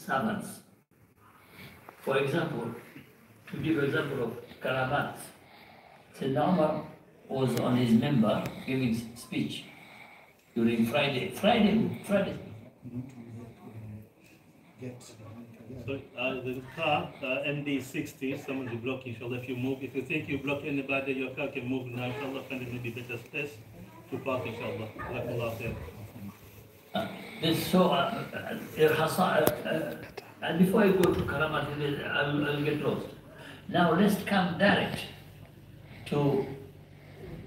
servants. For example, to give example of Karamat, Sayyidina Umar was on his member giving speech during Friday. So the car, MD60, someone's blocking, inshallah, if you move. If you think you block anybody, your car can move now, inshallah, find it maybe better space to park, inshallah. And before I go to Karamat, I'll get lost. Now let's come direct to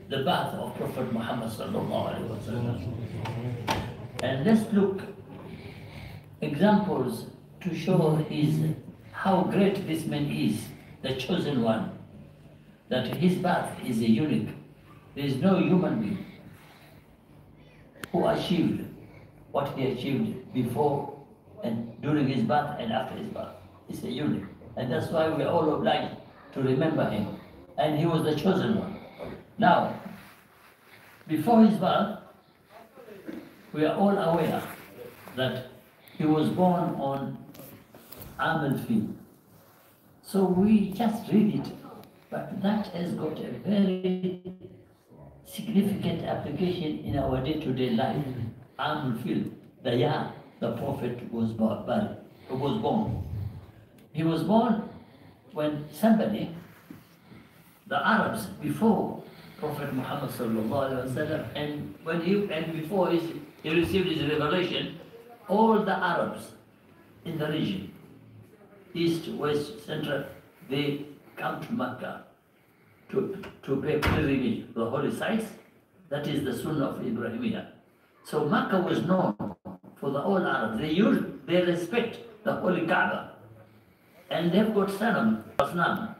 the bath of Prophet Muhammad sallallahu alaihi wasallam, and let's look examples to show how great this man is, the chosen one, that his bath is a unique. There is no human being who achieved what he achieved before and during his bath and after his bath. It's a unique. And that's why we are all obliged to remember him. And he was the chosen one. Now, before his bath, we are all aware that he was born on Amal Field. So we just read it, but that has got a very significant application in our day-to-day life. Amal Field, the year the Prophet was born. He was born when somebody, the Arabs before Prophet Muhammad sallallahu alaihi wasallam, and before he received his revelation, all the Arabs in the region, east, west, central, they come to Mecca to pay pilgrimage to the holy sites. That is the Sunnah of Ibrahimiyya. So Mecca was known for the all Arabs. They respect the holy Kaaba, and they've got Asnam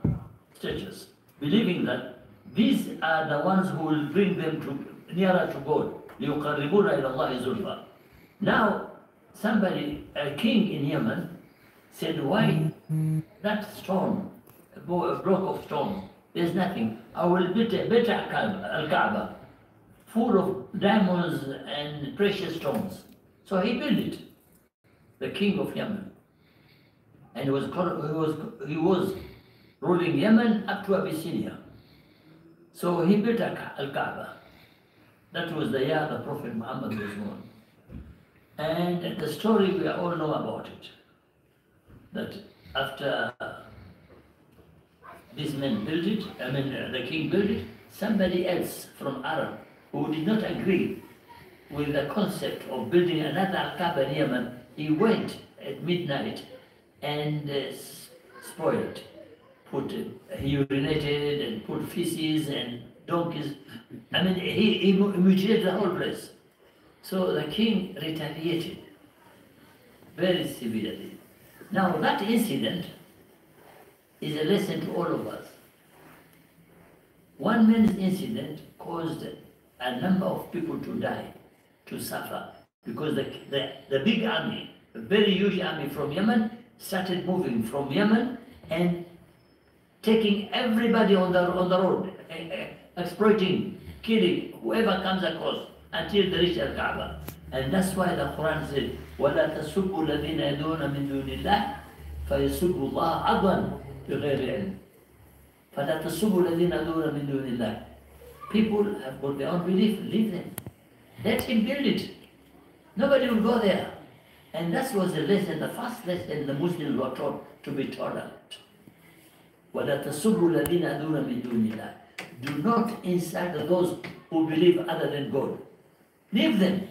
statues, believing that these are the ones who will bring them nearer to God. لِيُقَرِّبُونَ إِلَى اللَّهِ زُلْفَى. Now, a king in Yemen, said, why that stone, a block of stone, there's nothing. I will build a Al-Kaaba, full of diamonds and precious stones. So he built it, the king of Yemen. And he was ruling Yemen up to Abyssinia. So he built Al-Kaaba. That was the year the Prophet Muhammad was born. And the story, we all know about it. That after this man built it, the king built it, somebody else from Arab who did not agree with the concept of building another Al-Kaaba in Yemen, he went at midnight and spoiled. He urinated and put feces and donkeys. He mutilated the whole place. So the king retaliated very severely. Now that incident is a lesson to all of us. One man's incident caused a number of people to die, to suffer, because the big army, a very huge army from Yemen, started moving from Yemen and taking everybody on the road, exploiting, killing whoever comes across until they reach Al-Kaaba. And that's why the Quran said, وَلَا تَسُبُّوا الَّذِينَ يَدْعُونَ مِن دُونِ اللَّهِ فَيَسُبُّوا اللَّهَ عَدْوًا بِغَيْرِ عِلْمٍ. فَلَا تَسُبُّوا الَّذِينَ يَدْعُونَ مِن دُونِ اللَّهِ. People have got their own belief, leave them. Let him build it. Nobody will go there. And that was the lesson, the first lesson the Muslims were taught, to be tolerant. وَلَا تَسُبُّوا الَّذِينَ يَدْعُونَ مِن دُونِ اللَّهِ. Do not insult those who believe other than God. Leave them.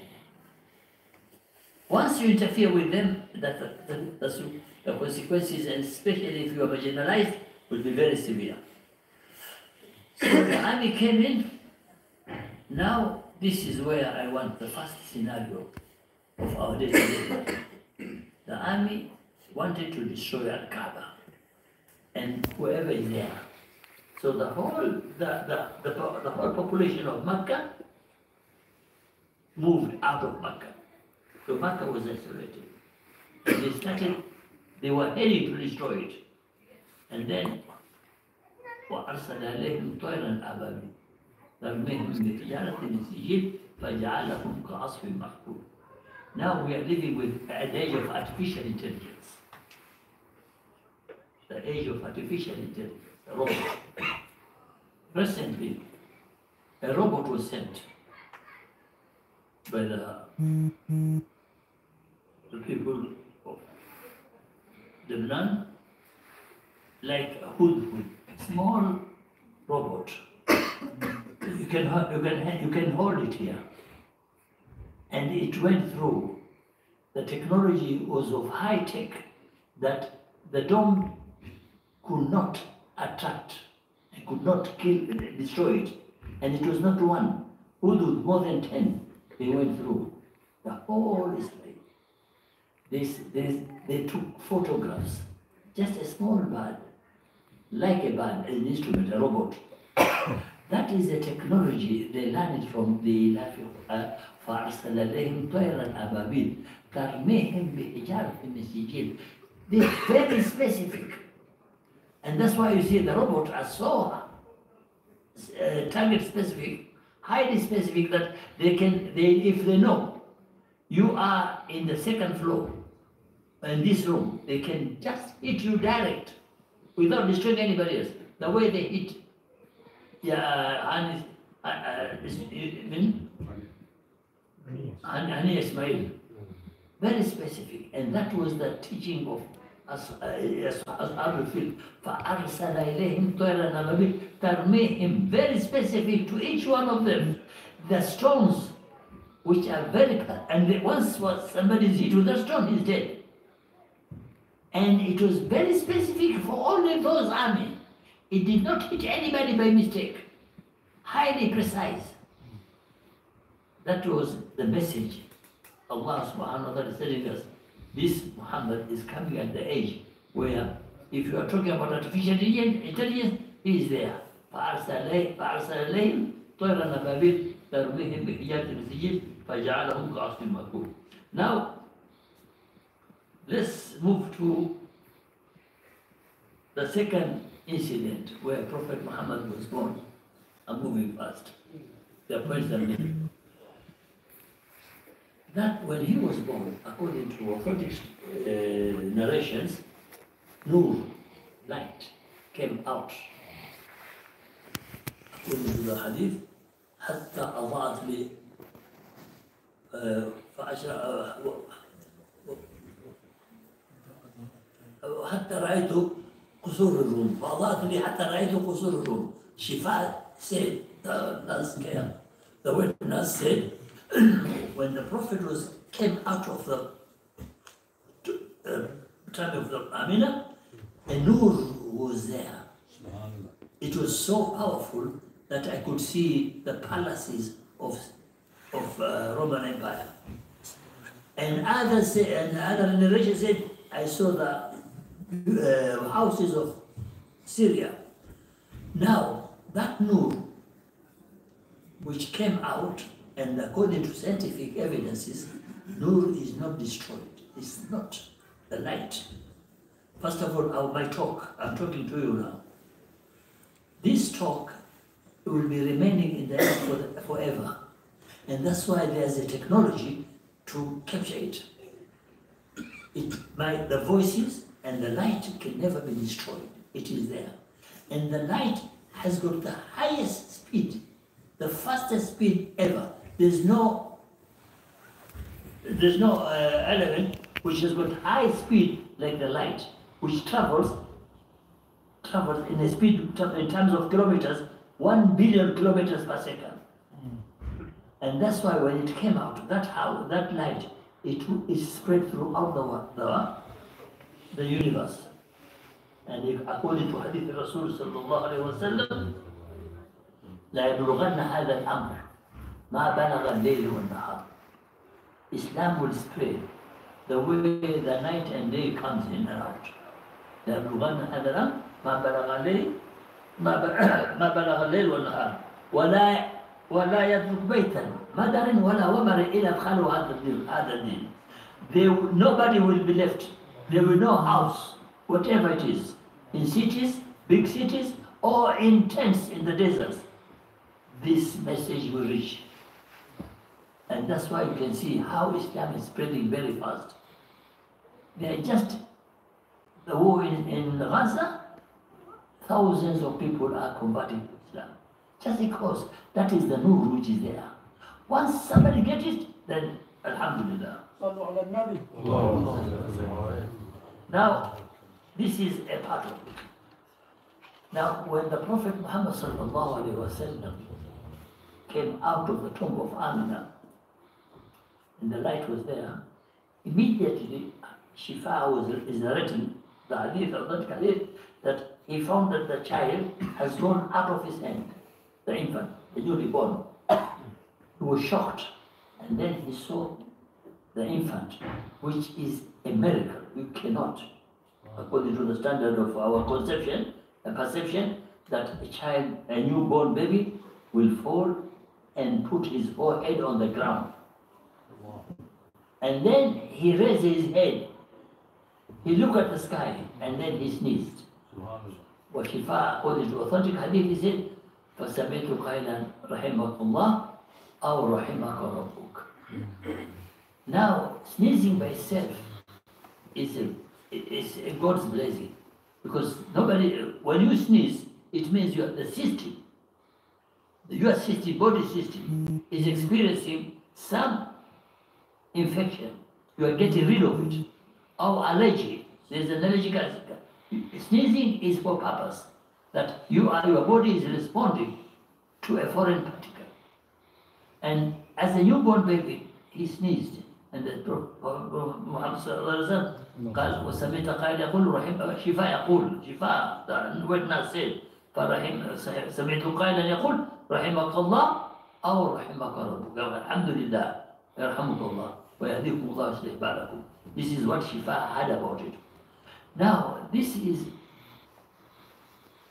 Once you interfere with them, the consequences, and especially if you are marginalized, will be very severe. So the army came in. Now, this is where I want the first scenario of our day-to-day life. The army wanted to destroy Al-Kaaba and whoever is there. So the whole population of Mecca moved out of Mecca. So Mecca was isolated. And they were heading to destroy it. And then وَأَرْسَلَ عَلَيْهِمْ طَيْرًا أَبَابِيلَ تَرْمِيهِم بِحِجَارَةٍ مِّن سِجِّيلٍ فَجَعَلَهُمْ كَعَصْفٍ مَّأْكُولٍ. Now we are living with an age of artificial intelligence. the age of artificial intelligence, a robot. Recently, a robot was sent by the people of Lebanon, like a hood, small robot. You can hold it here, and it went through. The technology was of high tech that the dome could not attract, it could not kill, destroy it, and it was not one. Hudud, more than 10, they went through. The whole Israel. They took photographs, just a small bird, like a bird, an instrument, a robot. That is a technology they learned from the فأرسل عليهم طيرا أبابيل ترميهم بحجارة من سجيل. They're very specific, and that's why you see the robots are so target specific, highly specific, that if they know you are in the second floor in this room, they can just hit you direct without destroying anybody else. The way they hit, Hani Ismail, very specific, and that was the teaching of Ashab al-Fil. فَأَرْسَلَ إِلَيْهِمْ طَيْرًا أَبَابِيلَ تَرْمِيهِمْ, very specific to each one of them. The stones, which are very, and once somebody is hit with the stone, he's dead. And it was very specific for only those armies. It did not hit anybody by mistake. Highly precise. That was the message. Allah subhanahu wa ta'ala is telling us, this Muhammad is coming at the age where, if you are talking about artificial intelligence, he is there. فَأَرْسَلَ إِلَيْهِمْ طَيْرًا أَبَابِيلَ تَرْمِيهِمْ بِحِجَارَةٍ مِنْ سِجِيلٍ فَجَعَلَهُمْ كَعَصْفٍ مَأْكُولٍ. Now, let's move to the second incident where Prophet Muhammad was born. I'm moving fast. The points are made. That when he was born, according to authentic narrations, Nur, light, came out. According to the hadith, حتى أضاءت لي حتى رأيت قصور الروم فأضاءت لي حتى رأيت قصور الروم. Shifa said, the witness said, when the Prophet came out of the time of the Amina, a nur was there. It was so powerful that I could see the palaces of Roman Empire. And other narration said, I saw the houses of Syria. Now, that nur which came out, and according to scientific evidences, nur is not destroyed. It's not the light. First of all, my talk, I'm talking to you now. This talk will be remaining in the air forever. And that's why there's a technology to capture it. The voices and the light can never be destroyed. It is there. And the light has got the highest speed, the fastest speed ever. There's no element which has got high speed like the light, which travels in a speed, in terms of kilometers, 1 billion kilometers per second. And that's why when it came out, that light, it is spread throughout the universe. And according to Hadith Rasul sallallahu alayhi wa sallam, لا يبلغن هذا الأمر ما بلغ الليل والنهار. Islam will spread the way the night and day comes in and out. لا يبلغن هذا الأمر ما بلغ الليل ما بلغ الليل والنهار ولا يترك بيتا مدر ولا ومر إلى أدخله هذا الدين. Nobody will be left. There will be no house, whatever it is, in cities, big cities, or in tents in the deserts. This message will reach. And that's why you can see how Islam is spreading very fast. They are just the war in Gaza, thousands of people are converting to Islam. Just because that is the nur which is there. Once somebody gets it, then Alhamdulillah. Now, this is a part of it. Now, when the Prophet Muhammad sallallahu alaihi wasallam came out of the tomb of Amina, and the light was there, immediately Shifa is narrating the hadith of that hadith that he found that the child has gone out of his hand, the infant, the newly born. He was shocked, and then he saw the infant, which is a miracle. You cannot, according to the standard of our conception and perception, that a child, a newborn baby, will fall and put his forehead on the ground. And then he raised his head. He looked at the sky, and then he sneezed. وشفاء, according to authentic hadith, he said, فَسَمِعْتُ قَيْلًا رَحِمَكُ اللَّهُ أَوْ رَحِمَكَ رَبُّكَ. Now, sneezing by itself is a God's blessing. Because nobody, when you sneeze, it means the system, your system, body system, is experiencing some infection. You are getting rid of it. Or allergy. There's an allergic. Sneezing is for purpose. That your body is responding to a foreign particle. And as a newborn baby, he sneezed. And the Prophet Muhammad sallallahu alaihi wasallam قال وسمعت قائل يقول رحم شفاء يقول شفاء, the witness said سمعت قائلا يقول رحمك الله أو رحمك ربك. الحمد لله يرحمك الله ويهديكم الله ويصلح بالكم. This is what Shifa had about it. Now, this is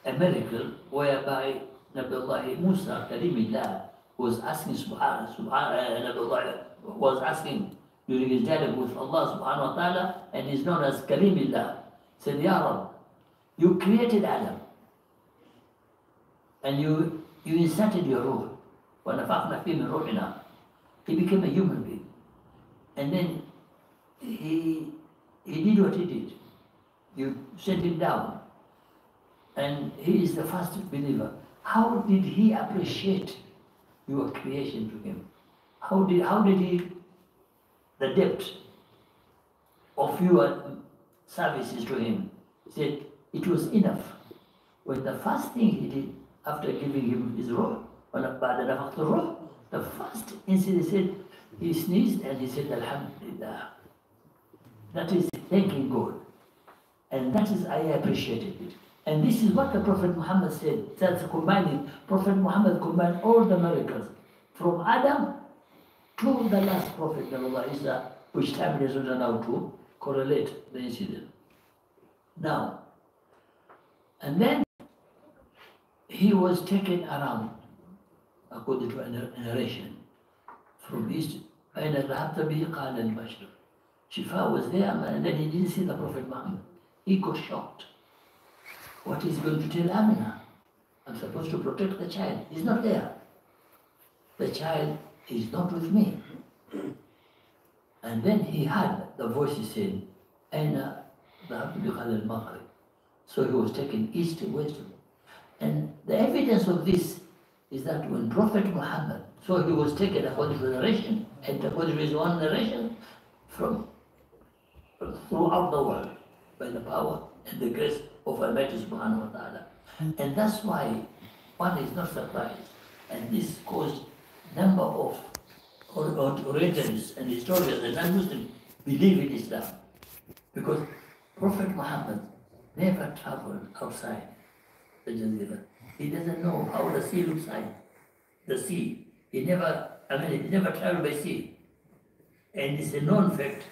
a miracle whereby Nabiullah Musa Kalimillah was asking Nabiullah was asking during his dialogue with Allah subhanahu wa ta'ala, and is known as Kalimillah. Said, Ya Rab, you created Adam and you inserted your ruh. وَنَفَخْنَا فِيهِ مِنْ رُوحِنَا. He became a human being. And then he did what he did. You sent him down. And he is the first believer. How did he appreciate your creation to him? How did he, the depth of your services to him? He said, it was enough. When the first thing he did after giving him his ruh, the first incident, he said, he sneezed and he said, Alhamdulillah. That is thanking God. And that is, I appreciated it. And this is what the Prophet Muhammad said. That's combining, Prophet Muhammad combined all the miracles from Adam to the last Prophet, Isa, which time is not allowed to correlate the incident. Now, and then he was taken around, according to a narration, from east. أين ذهبت به قال المشرق. Shifa was there, and then he didn't see the Prophet Muhammad. He got shocked. What is he going to tell Amina? I'm supposed to protect the child. He's not there. The child is not with me. And then he heard the voices saying, أين ذهبت بقال المغرب. So he was taken east and west. And the evidence of this is that when Prophet Muhammad, so he was taken according to the narration, and according to his own narration, from throughout the world by the power and the grace of Almighty Subhanahu wa Ta'ala. And that's why one is not surprised. And this caused number of Orientalists and historians and non-Muslims believe in Islam. Because Prophet Muhammad never traveled outside the Jazeera. He doesn't know how the sea looks like. The sea. He never traveled by sea. And it's a known fact.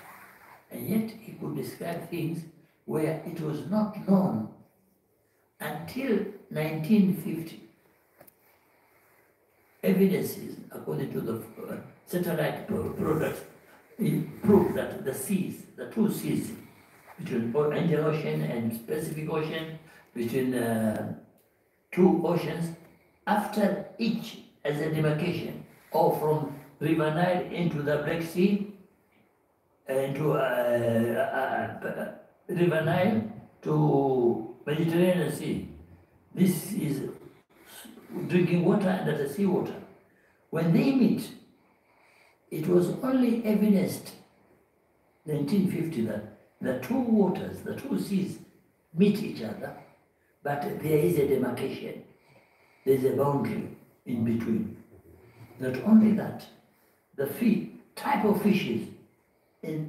And yet he could describe things where it was not known until 1950. Evidences, according to the satellite products, prove that the seas, the two seas, between Indian Ocean and Pacific Ocean, between two oceans, after each as a demarcation, or from River Nile into the Black Sea, into River Nile to Mediterranean Sea. This is drinking water and that is seawater. When they meet, it was only evidenced 1950 that the two waters, the two seas meet each other, but there is a demarcation. There is a boundary in between. Not only that, the type of fishes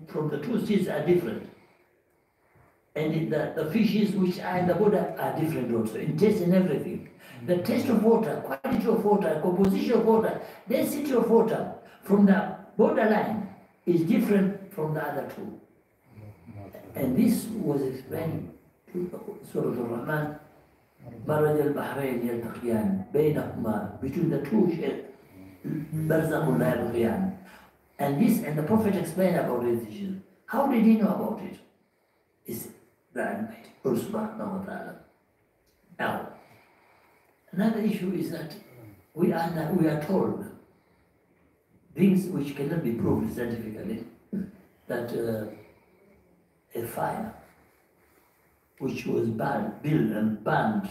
from the two seas are different. And the fishes which are in the border are different also, in taste and everything. The taste of water, quality of water, composition of water, density of water from the borderline is different from the other two. And this was explained to Surah Al-Rahman, مرج البحرين يلتقيان بينهما, between the two برزخ لا يبغيان. And the Prophet explained about these issues. How did he know about it? Is the Almighty, Allah subhanahu wa ta'ala. Now, another issue is that we are told things which cannot be proved scientifically, that a fire which was built and burned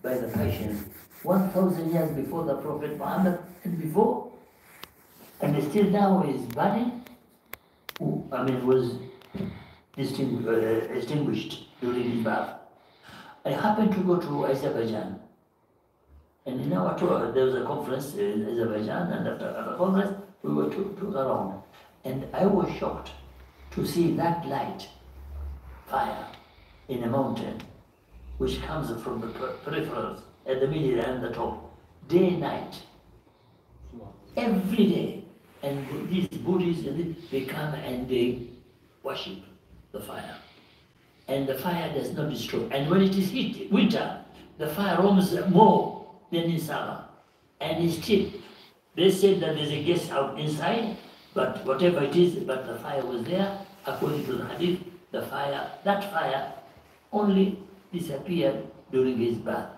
by the Persians 1,000 years before the Prophet Muhammad and before, and still now is burning, was extinguished during his birth. I happened to go to Azerbaijan, and in our tour there was a conference in Azerbaijan, and after the conference we were to around, and I was shocked to see that light fire in a mountain which comes from the peripherals at the middle and the top, day and night, every day. And these Buddhists, they come and they worship the fire. And the fire does not destroy. And when it is heat, winter, the fire roams more than in summer. And still, they said that there's a gas out inside, but whatever it is, but the fire was there. According to the hadith, that fire only disappeared during his birth,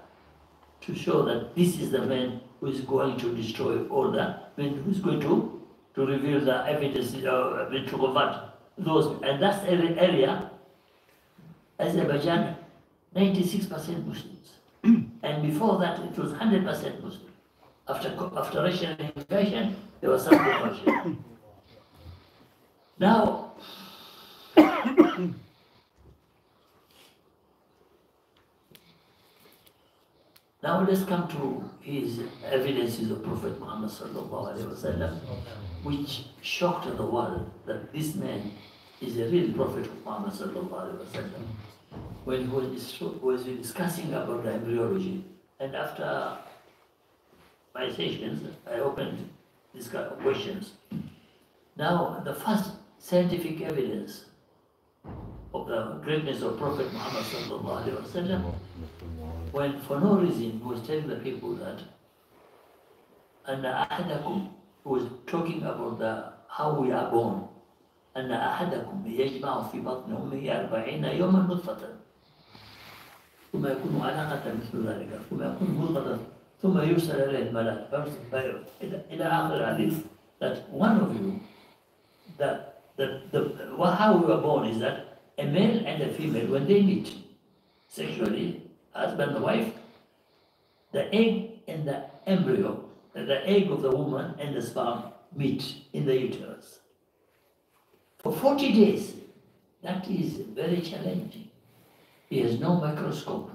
to show that this is the man who is going to destroy all the men, who is going to reveal the evidence, to convert those. And that's the area, Azerbaijan, 96% Muslims. And before that, it was 100% Muslim. After Russian invasion, there was some conversion. Now, now let's come to his evidences of Prophet Muhammad sallallahu alaihi wasallam, which shocked the world that this man is a real Prophet of Muhammad sallallahu alaihi wasallam. When he was discussing about the embryology, and after my sessions, I opened these kind of questions. Now, the first scientific evidence of the greatness of Prophet Muhammad sallallahu alaihi wasallam, when for no reason he was telling the people that, and ahadakum, who was talking about how we are born, and ahadakum yajma'u fi batni ummihi 40 yawman nutfatan ثم يكون علاقة مثل ذلك ثم يكون مضغة ثم يرسل إليه الملاك إلى آخر الحديث. That one of you, how we were born is that a male and a female, when they meet sexually, husband and wife, the egg and the embryo, the egg of the woman and the sperm meet in the uterus. For 40 days, that is very challenging. He has no microscope.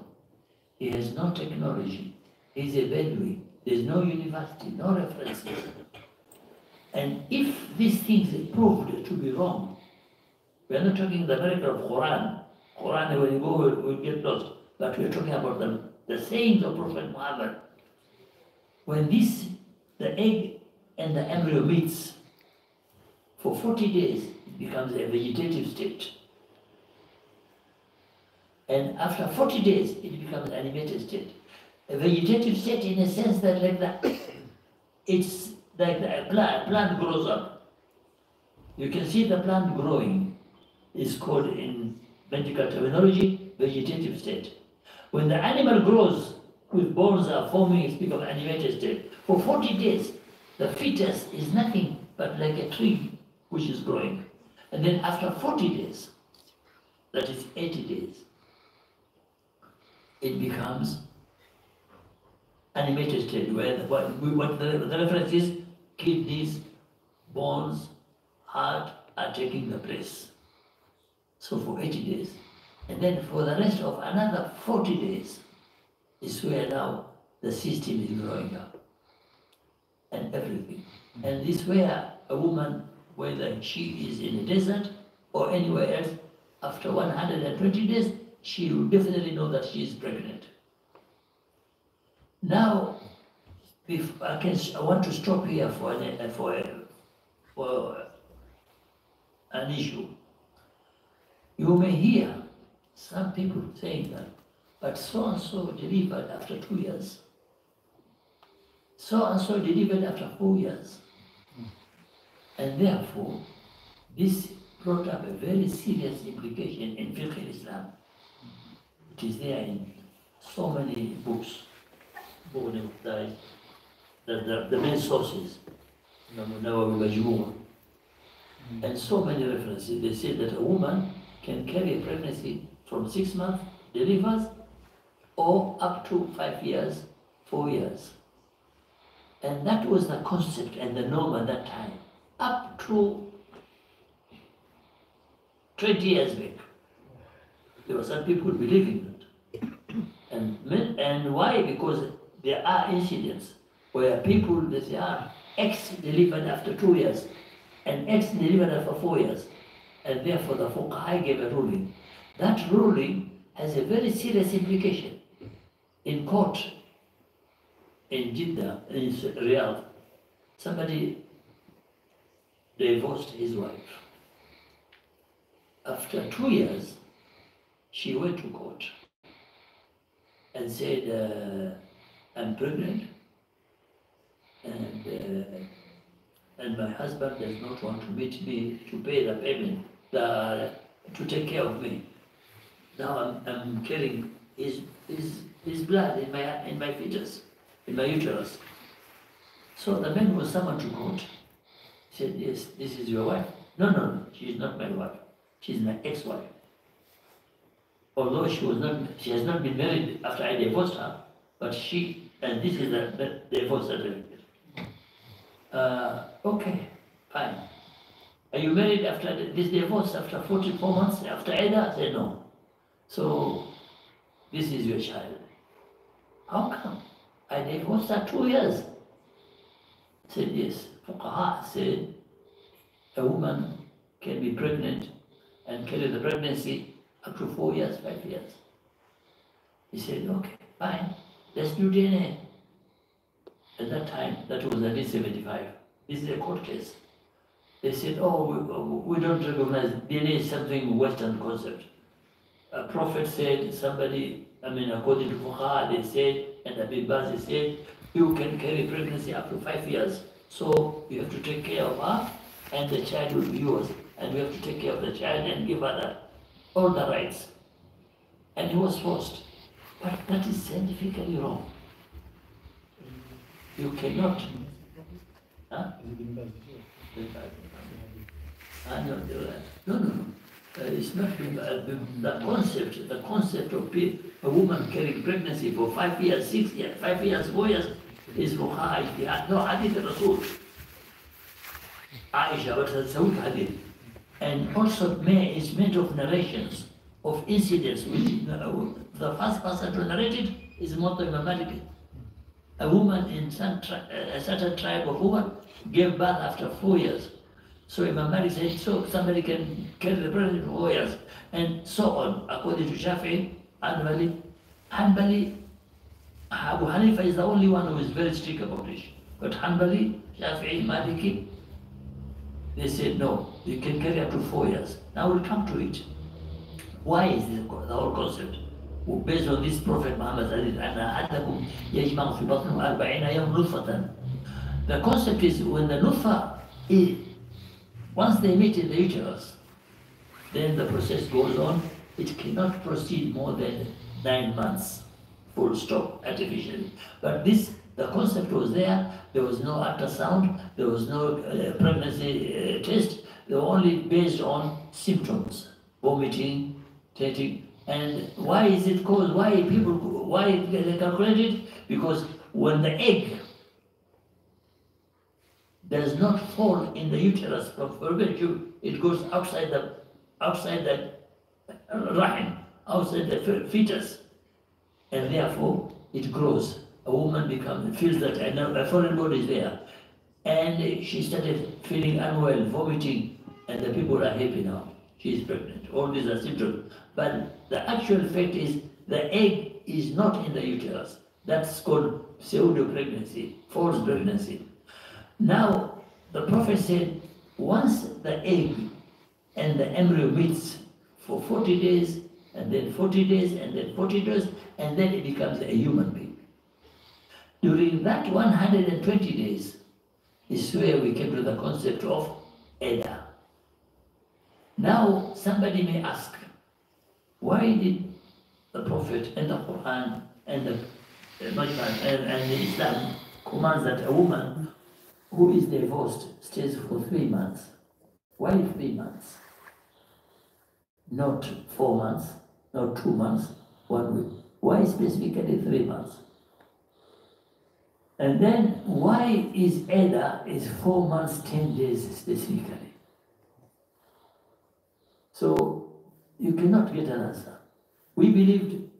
He has no technology. He's a Bedouin. There's no university, no references. And if these things are proved to be wrong, we are not talking the miracle of Quran. Quran, when you go, will get lost. But we are talking about the sayings of Prophet Muhammad. When the egg and the embryo meets, for 40 days, it becomes a vegetative state. And after 40 days, it becomes an animated state. A vegetative state in a sense that it's like a plant grows up. You can see the plant growing. It's called in medical terminology, vegetative state. When the animal grows, with bones are forming, it becomes animated state. For 40 days, the fetus is nothing but like a tree which is growing. And then after 40 days, that is 80 days, it becomes animated state, where what the reference is, kidneys, bones, heart are taking the place. So for 80 days. And then for the rest of another 40 days is where now the system is growing up and everything. And this where a woman, whether she is in a desert or anywhere else, after 120 days, she will definitely know that she is pregnant. Now, if I want to stop here for an issue. You may hear some people saying that, but so-and-so delivered after 2 years. So-and-so delivered after 4 years. And therefore, this brought up a very serious implication in fiqh al-Islam. It is there in so many books, the main sources, and so many references. They say that a woman can carry a pregnancy from 6 months, delivers, or up to 5 years, 4 years. And that was the concept and the norm at that time, up to 20 years back. There were some people believing that. And why? Because there are incidents where people, they say, X delivered after 2 years, and X delivered after 4 years. And therefore the fuqaha gave a ruling. That ruling has a very serious implication. In court, in Jeddah, in Riyadh, somebody divorced his wife. After 2 years, she went to court and said, I'm pregnant, and my husband does not want to meet me to pay the payment, to take care of me. Now I'm carrying his blood in my fetus, in my uterus. So the man was summoned to court. He said, yes, this is your wife. No, she is not my wife. She is my ex-wife. Although she has not been married after I divorced her, but and this is the divorce certificate. Okay, fine. Are you married after this divorce, after 44 months, after Ada? I said, no. So, this is your child. How come? I divorced her 2 years. I said, yes. Fuqaha said, a woman can be pregnant and carry the pregnancy up to 4 years, 5 years. He said, okay, fine, let's do DNA. At that time, that was 1975. This is a court case. They said, oh, we don't recognize DNA is something Western concept. A prophet said, according to Fuqaha, they said, and Abi Bazi said, you can carry pregnancy up to 5 years. So you have to take care of her, and the child will be yours. And we have to take care of the child and give her all the rights. And he was forced. But that is scientifically wrong. You cannot. Huh? No. It's not the concept of a woman carrying pregnancy for 5 years, 6 years, 5 years, 4 years is Fuqaha ijtihad. No, hadith al-Rasul. Aisha, what has Saud hadith. And also is made of narrations, of incidents, which the first person to narrate it is Muwatta Imam Malik. A woman in a certain tribe of women gave birth after 4 years. So Imam Malik said, so somebody can carry the pregnancy for 4 years, and so on, according to Shafi'i, Hanbali, Abu Hanifa is the only one who is very strict about it. But Hanbali, Shafi'i, Maliki, they said, no, you can carry up to 4 years. Now we'll come to it. Why is this the whole concept? Based on this Prophet Muhammad, the concept is when the nutfa is, once they meet in the uterus, then the process goes on. It cannot proceed more than 9 months, full stop, artificially. But the concept was there. There was no ultrasound, there was no pregnancy test. They were only based on symptoms, vomiting, taking, And why is it called, why they calculate it? Because when the egg does not fall in the uterus from virtue, it goes outside the rahim, outside the fetus, and therefore it grows. A woman feels that a foreign body is there, and she started feeling unwell, vomiting, and the people are happy now. She is pregnant. All these are symptoms. But the actual fact is the egg is not in the uterus. That's called pseudo-pregnancy, false pregnancy. Now, the Prophet said, once the egg and the embryo meets for 40 days, and then 40 days, and then 40 days, and then it becomes a human being. During that 120 days is where we came to the concept of Eda. Now, somebody may ask, why did the Prophet and the Quran and the Islam commands that a woman who is divorced stays for 3 months? Why 3 months? Not 4 months, not 2 months, 1 week. Why specifically 3 months? And then why is Eda is 4 months, 10 days specifically? So you cannot get an answer. We believed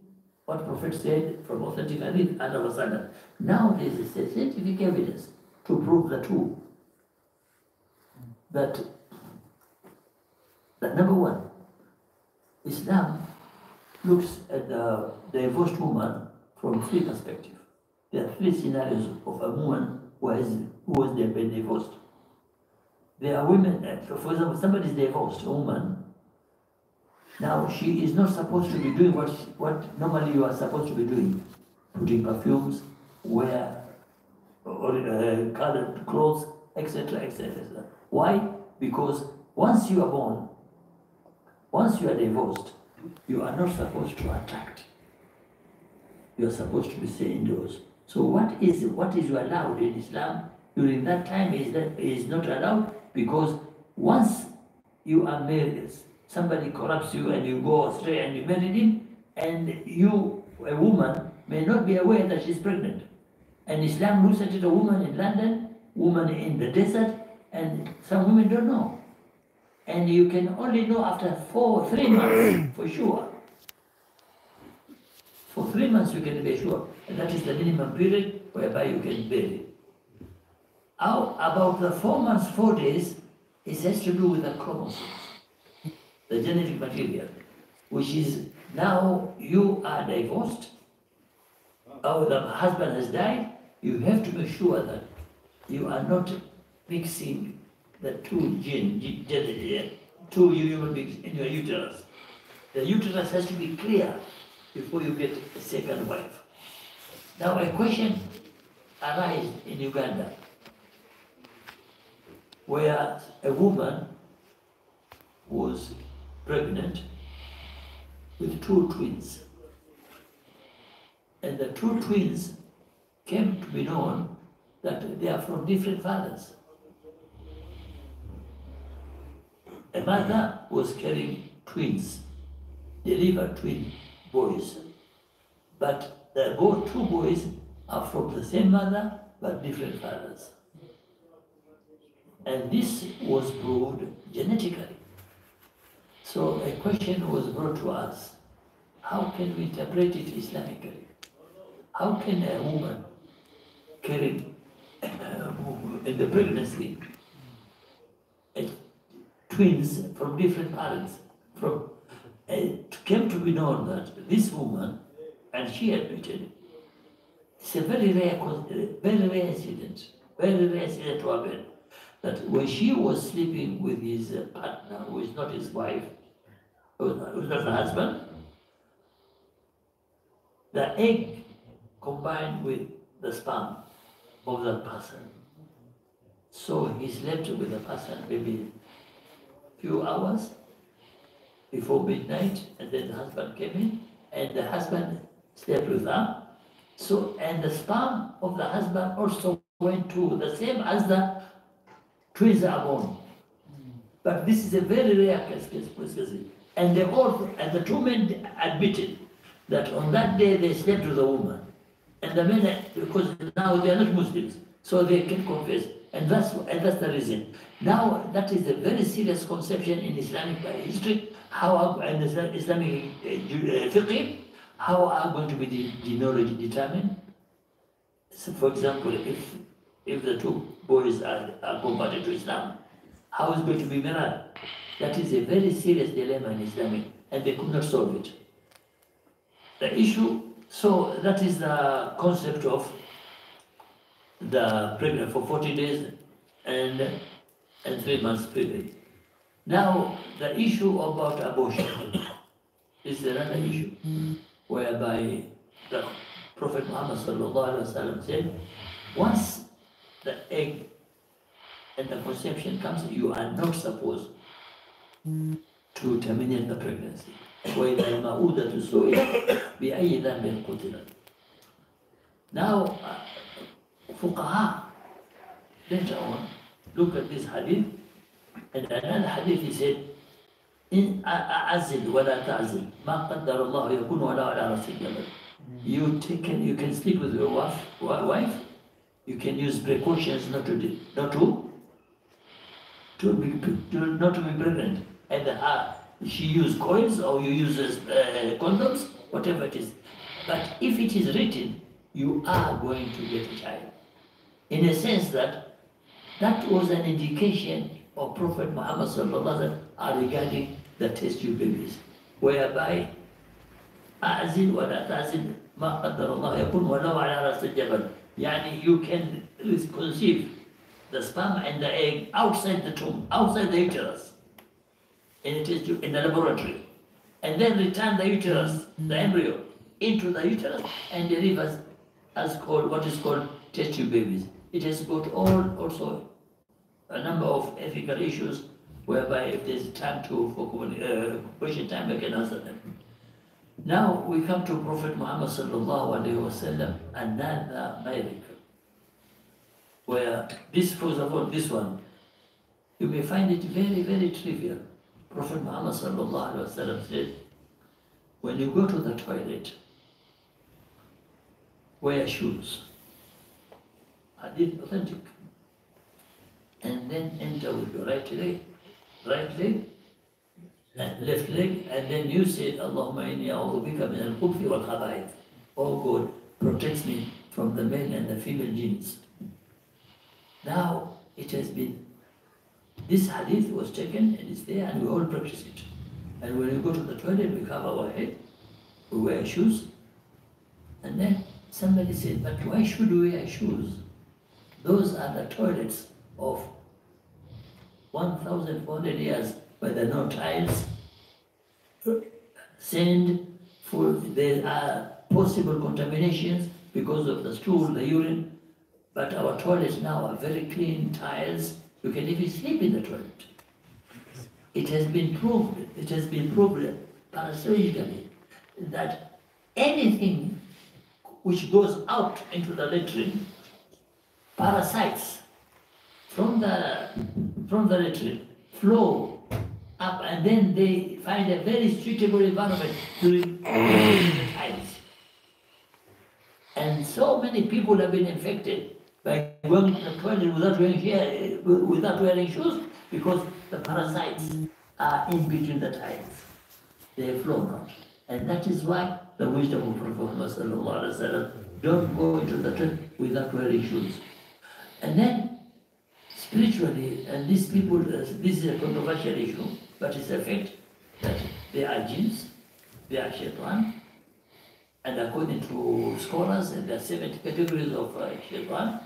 what Prophet said from authentic hadith and our Sunnah. Now there is scientific evidence to prove the two. That number one, Islam looks at the divorced woman from 3 perspectives. There are 3 scenarios of a woman who has been divorced. There are women, for example, somebody is divorced, a woman. Now she is not supposed to be doing what normally you are supposed to be doing, putting perfumes, wear colored clothes, etc., etc. Why? Because once you are born, once you are divorced, you are not supposed to attract. You are supposed to be stay indoors. So what is allowed in Islam during that time is not allowed, because once you are married, somebody corrupts you and you go astray and you marry him, and you, a woman, may not be aware that she's pregnant. And Islam looks at it, a woman in London, woman in the desert, and some women don't know. And you can only know after 3 months, for sure. For 3 months you can be sure, and that is the minimum period whereby you can bury. How about the 4 months, 4 days, it has to do with the chromosomes, the genetic material, which is now you are divorced, or the husband has died, you have to make sure that you are not mixing the two human beings in your uterus. The uterus has to be clear before you get a second wife. Now a question arises in Uganda, where a woman was pregnant with 2 twins. And the 2 twins came to be known that they are from different fathers. A mother was carrying twins, delivered twin boys. But the 2 boys are from the same mother, but different fathers. And this was proved genetically. So a question was brought to us, how can we interpret it Islamically? How can a woman carrying in the pregnancy twins from different parents, it came to be known that this woman, and she admitted, it's a very rare incident to happen, that when she was sleeping with his partner, who is not his wife, who is not the husband, the egg combined with the sperm of that person. So he slept with the person maybe a few hours before midnight, and then the husband came in, and the husband slept with her. So, and the sperm of the husband also went to the same as the twins are born. But this is a very rare case. And the two men admitted that on that day they slept with the woman. And the men, because now they are not Muslims, so they can confess. And that's the reason. Now, that is a very serious conception in Islamic history, and Islamic fiqh, how are going to be the genealogy determined? So, for example, if the two boys are converted to Islam, how is going to be married? That is a very serious dilemma in Islamic, and they could not solve it. The issue, so that is the concept of the pregnant for 40 days and 3 months period. Now, the issue about abortion is another issue, whereby the Prophet Muhammad said, once the egg and the conception comes, you are not supposed to terminate the pregnancy. وَإِذَا الْمَعُودَةُ سُئِلَتْ بِأَيِّ ذَنبٍ قُتِلَتْ. Now, fuqaha later on look at this hadith, and another hadith he said, إن أعزل ولا تعزل ما قدر الله يكون ولا على رأس الجبل. You can sleep with your wife. You can use precautions not to be pregnant. Either she use coils or you use condoms, whatever it is. But if it is written, you are going to get a child. In a sense that was an indication of Prophet Muhammad sallallahu alaihi wasallam regarding the test tube babies, whereby أعزل ولا تعزل ما قدر الله يكون ولو على رأس الجبل. يعني you can conceive the sperm and the egg outside the tomb, outside the uterus, in a test tube in the laboratory, and then return the uterus, the embryo, into the uterus and deliver what is called test tube babies. It has got also a number of ethical issues, whereby if there's time for question time, I can answer them. Now we come to Prophet Muhammad sallallahu alaihi wasallam, another miracle, where this, first of all, this one, you may find it very, very trivial. Prophet Muhammad sallallahu alaihi wasallam said, when you go to the toilet, wear shoes. Hadith authentic. And then enter with your right leg, and left leg, and then you say, Allahumma inni a'udhu bika min al-khubthi wal khaba'ith. Oh God, protect me from the male and the female genes. Now, it has been, this hadith was taken and it's there, and we all practice it. And when we go to the toilet, we cover our head, we wear shoes, and then somebody said, but why should we wear shoes? Those are the toilets of 1,400 years, where there are no tiles, sand, there are possible contaminations because of the stool, the urine, but our toilets now are very clean tiles. You can even sleep in the toilet. It has been proved parasitologically that anything which goes out into the latrine, parasites from the latrine flow up, and then they find a very suitable environment to the tiles. And so many people have been infected by going to the toilet without wearing shoes, because the parasites are in between the tiles. They flow not. And that is why the wisdom of Prophet Muhammad sallallahu alaihi wasallam, don't go into the toilet without wearing shoes. And then spiritually, and these people, this is a controversial issue, but it's a fact that they are jinns, they are shaitan, and according to scholars, there are 70 categories of shaitan,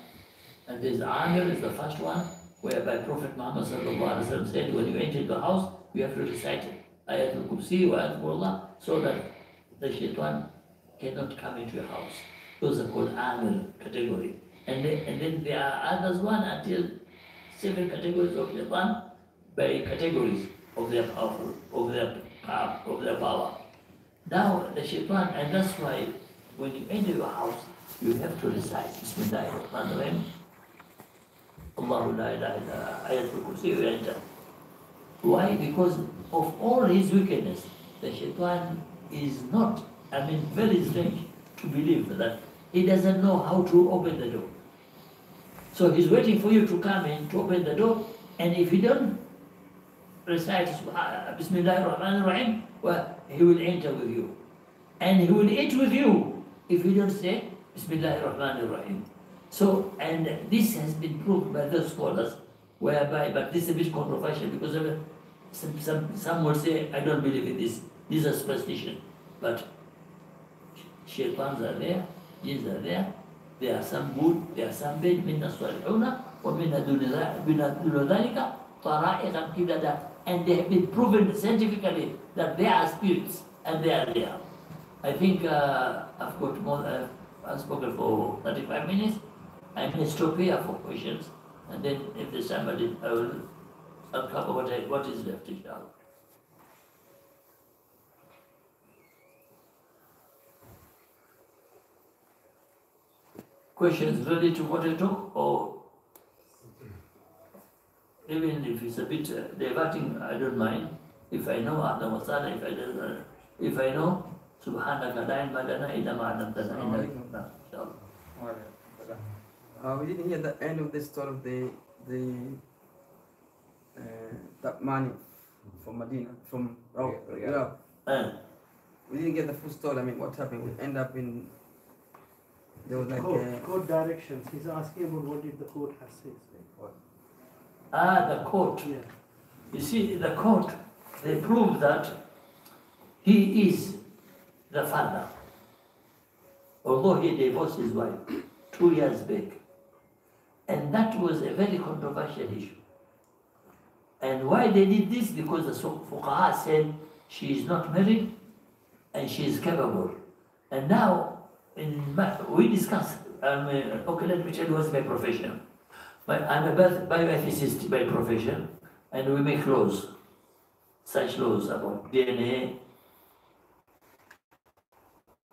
and there's Amir is the first one, whereby Prophet Muhammad sallallahu alaihi wasallam said, when you enter the house, you have to recite Ayatul Kursi wa Ayatul Allah, so that the shaitan cannot come into your house. Those are called Amir category. And then there are others, one until 7 categories of shaitan, by categories of their power. Now the shaitan, and that's why when you enter your house, you have to recite Bismillahirrahmanirrahim. Allahu la ilaha illa Ayatul Kursi, you enter. Why? Because of all his wickedness, the shaitan is not, very strange to believe that he doesn't know how to open the door. So he's waiting for you to come in to open the door, and if you don't recite Bismillah ar-Rahman ar-Rahim, well, he will enter with you. And he will eat with you if you don't say Bismillah ar-Rahman ar-Rahim. So, and this has been proved by those scholars, whereby, but this is a bit controversial because of some will say, I don't believe in this. These are superstition. But shaitans are there, jinns are there. There are some good, there are some bad. Minna salihuna, wa minna dunadhalika, tara'iqan qidada. And they have been proven scientifically that they are spirits and they are there. I think I've got more, I've spoken for 35 minutes. I may stop here for questions, and then if there's somebody, I'll cover what is left, inshallah. Questions related to what I talk, or even if it's a bit diverting, I don't mind. If I know, if I know, Subhanaka la ilma lana illa ma 'allamtana innaka inshallah. We didn't hear the end of the story of that man from Medina, from Iraq. We didn't get the full story. I mean, what happened? We end up in, there was like court directions. He's asking about what did the court have said. The court. Yeah. You see, the court, they prove that he is the father, although he divorced his wife 2 years back. And that was a very controversial issue. And why they did this? Because the fuqaha said she is not married and she is capable. And now, we discussed, okay, let me tell you what's my profession. I'm a bioethicist by profession, and we make laws, such laws about DNA,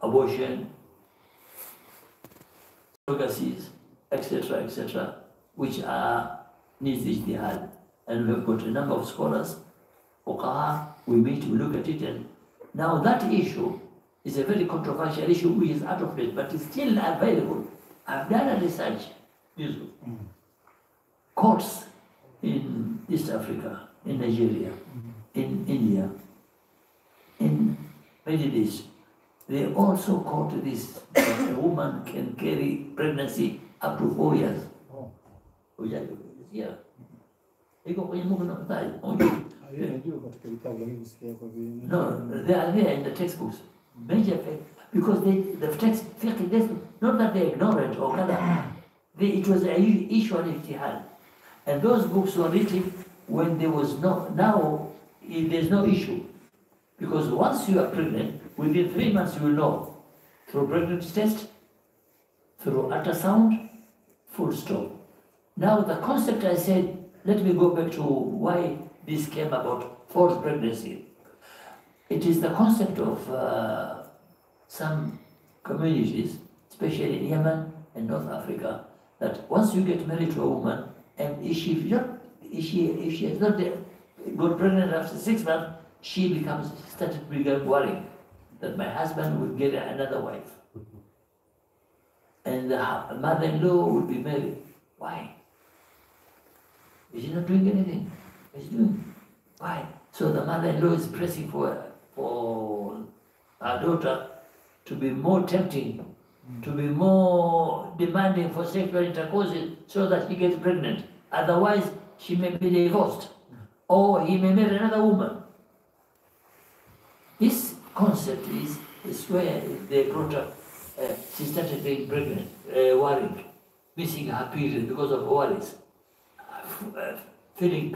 abortion, surrogacies, etc., which are needs ijtihad. And we've got a number of scholars, fuqaha, we meet, we look at it, and now that issue is a very controversial issue which is out of date, but it's still available. I've done a research, Yusuf. Courts in East Africa, in Nigeria, in India, in Middle East, they also quote this, that a woman can carry pregnancy up to 4 years. Yeah. No, they are there in the textbooks. Major fact, because the text, not that they ignore it or other, it was an issue of ijtihad. And those books were written when there was there's no issue. Because once you are pregnant, within 3 months you will know. Through pregnancy test, through ultrasound, full stop. Now the concept I said, let me go back to why this came about, forced pregnancy. It is the concept of some communities, especially in Yemen and North Africa, that once you get married to a woman, and if she has not got pregnant after 6 months, she started to become worrying that my husband will get another wife. And the mother-in-law will be married. Why? Is she not doing anything? She's doing. Why? So the mother-in-law is pressing for her daughter to be more tempting, to be more demanding for sexual intercourse so that he gets pregnant. Otherwise, she may be divorced or he may marry another woman. This concept is where they brought up, she started being pregnant, worrying, missing her period because of worries, feeling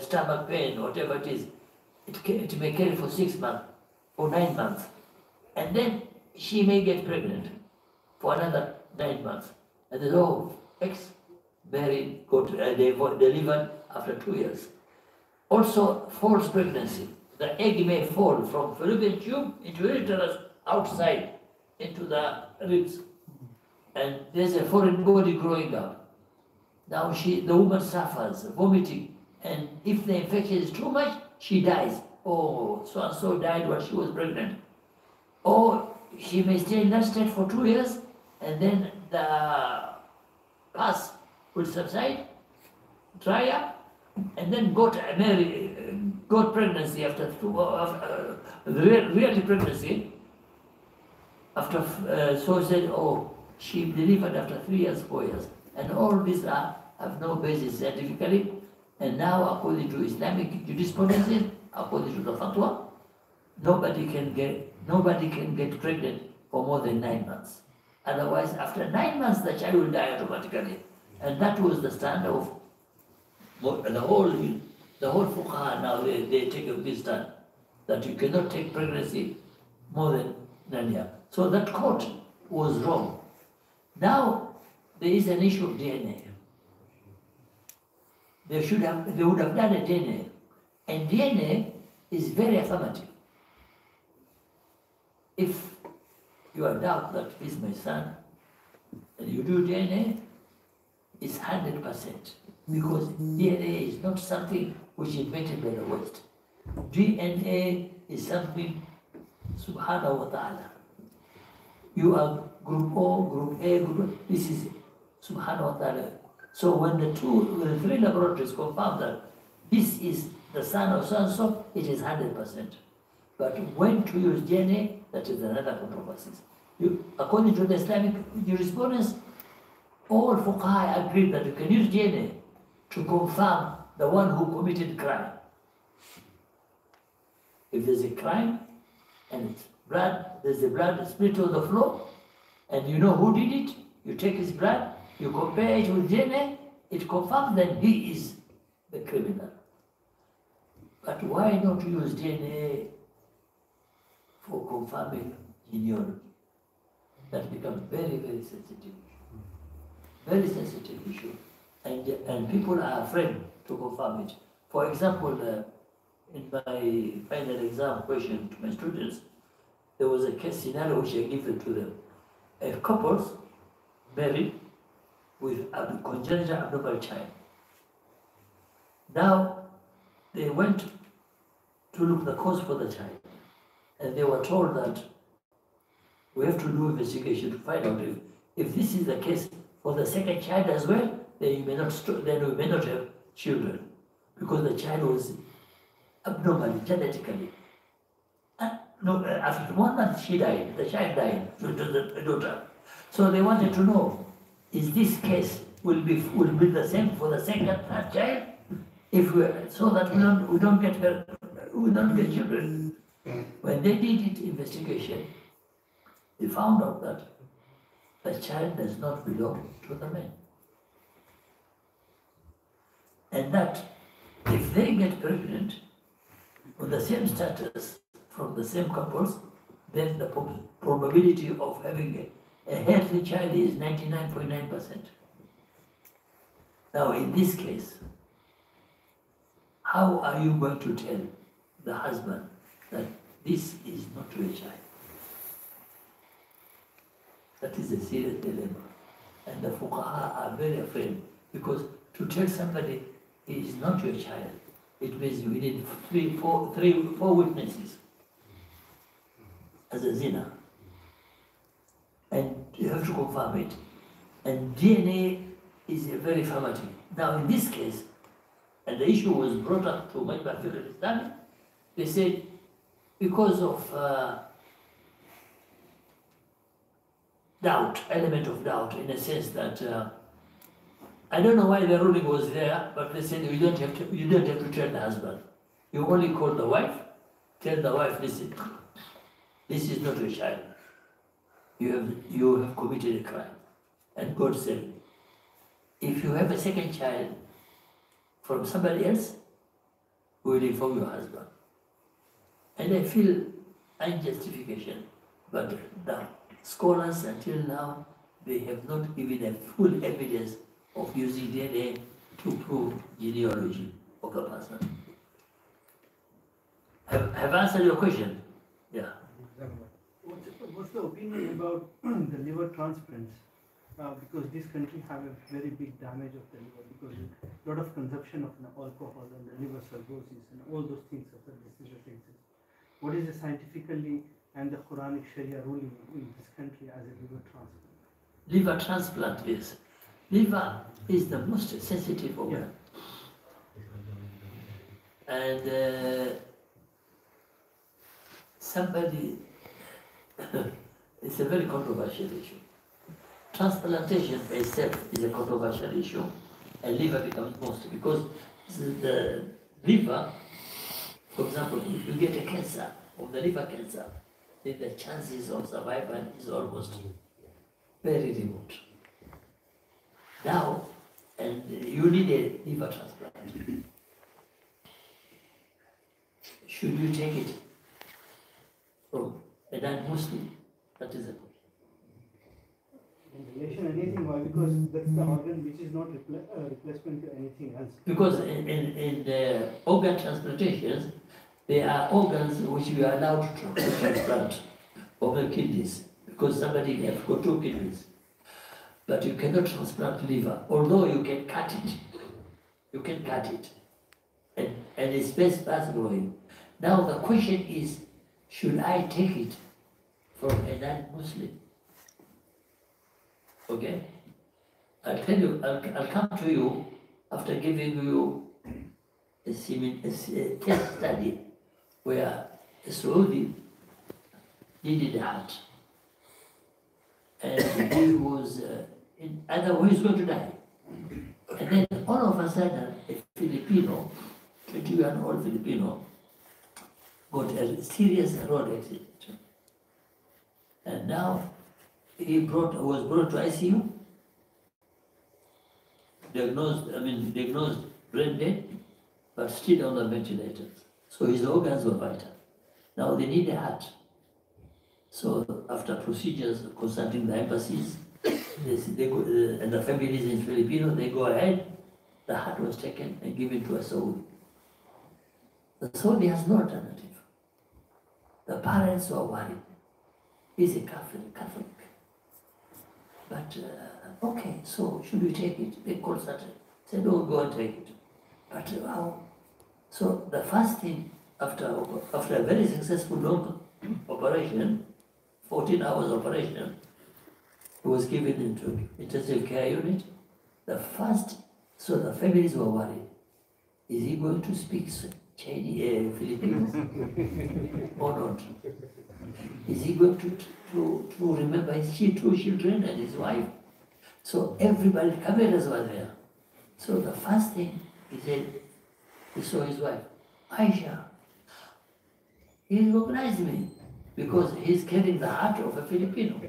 stomach pain, whatever it is. It may carry for 6 months or 9 months. And then she may get pregnant for another 9 months. And then, married, got delivered after 2 years. Also, false pregnancy. The egg may fall from fallopian tube into uterus outside into the ribs. And there's a foreign body growing up. Now the woman suffers, vomiting. And if the infection is too much, she dies. oh, so and so died while she was pregnant. Or she may stay in that state for 2 years and then the pus will subside, dry up, and then got pregnancy after really pregnancy. After so said, oh, she delivered after 3 years, 4 years, and all these have no basis scientifically. And now, according to Islamic jurisprudence, according to the fatwa, nobody can get pregnant for more than 9 months. Otherwise, after 9 months, the child will die automatically. And that was the stand of the whole fuqaha. Now they take a big stand that you cannot take pregnancy more than 9 years. So that court was wrong. Now there is an issue of DNA. They would have done a DNA, and DNA is very affirmative. If you are doubt that this is my son, and you do DNA, it's 100%, because DNA is not something which is invented by the West. DNA is something, subhanahu wa ta'ala. You are group O, group A, group B. This is subhanahu wa ta'ala. So when the 3 laboratories confirm that this is the son of so-and-so, it is 100%. But when to use DNA, that is another controversy. According to the Islamic jurisprudence, all fuqaha agree that you can use DNA to confirm the one who committed crime. If there's a crime and there's a blood split on the floor, and you know who did it, you take his blood, you compare it with DNA, it confirms that he is the criminal. But why not use DNA for confirming genealogy? That becomes very, very sensitive issue. Very sensitive issue. And people are afraid to confirm it. For example, in my final exam question to my students, there was a case scenario which I given to them. A couple married with a congenital abnormal child. Now, they went to look the cause for the child, and they were told that we have to do investigation to find out if this is the case for the second child as well, then we may not have children, because the child was abnormal genetically. After 1 month she died, the child died, the daughter. So they wanted to know, is this case will be the same for the second and third child? So that we don't get children. When they did investigation, they found out that the child does not belong to the man. And that if they get pregnant with the same status from the same couples, then the probability of having a healthy child is 99.9%. Now, in this case, how are you going to tell the husband that this is not your child? That is a serious dilemma. And the fuqaha are very afraid, because to tell somebody he is not your child, it means you need 4 witnesses as a zina. And you have to confirm it. And DNA is very formative. Now in this case, and the issue was brought up to Majma' Fiqh al-Islami, they said because of element of doubt, in a sense that I don't know why the ruling was there, but they said you don't have to tell the husband. You only call the wife, tell the wife, listen, this is not your child. You have committed a crime. And God said, if you have a second child from somebody else, we will inform your husband. And I feel unjustification, but the scholars until now, they have not given a full evidence of using DNA to prove genealogy of a person. Have I answered your question? Yeah. What's the opinion about the liver transplants? because this country have a very big damage of the liver because a lot of consumption of alcohol and the liver cirrhosis and all those things of the diseases exist. What is the scientifically and the Quranic Sharia ruling in this country as a liver transplant? Liver transplant is. Liver is the most sensitive organ. And somebody, it's a very controversial issue. Transplantation by itself is a controversial issue, and liver becomes most because the liver, for example, if you get a cancer of the liver cancer, then the chances of survival is almost very remote. Now, and you need a liver transplant. Should you take it from a non-Muslim? That is the question. In relation anything, why? Because that's the organ which is not replacement to anything else. Because in the organ transplantations, there are organs which you are allowed to transplant, or the kidneys, because somebody has got 2 kidneys. But you cannot transplant liver, although you can cut it. You can cut it. And it's best possible way. Now the question is, should I take it from a non-Muslim? Okay? I'll tell you, I'll come to you after giving you a case study where a Saudi needed a heart. And he was, otherwise going to die. And then all of a sudden, a Filipino, 21-year-old Filipino, got a serious road accident. And now he was brought to ICU, diagnosed brain dead, but still on the ventilator. So his organs were vital. Now they need a heart. So after procedures consulting the embassies, they go, and the families in Filipino, they go ahead. The heart was taken and given to a Saudi. The Saudi has no alternative. The parents were worried. He's a Catholic. But, okay, so should we take it? They consulted. Said, oh, go and take it. But how? So the first thing, after a very successful long operation, 14 hours operation, he was given into intensive care unit. So the families were worried. Is he going to speak Chinese, Filipino or not? Is he going to remember his 2 children and his wife? So everybody, cameras were there. So the first thing he said, he saw his wife, Aisha. He recognized me because he's carrying the heart of a Filipino.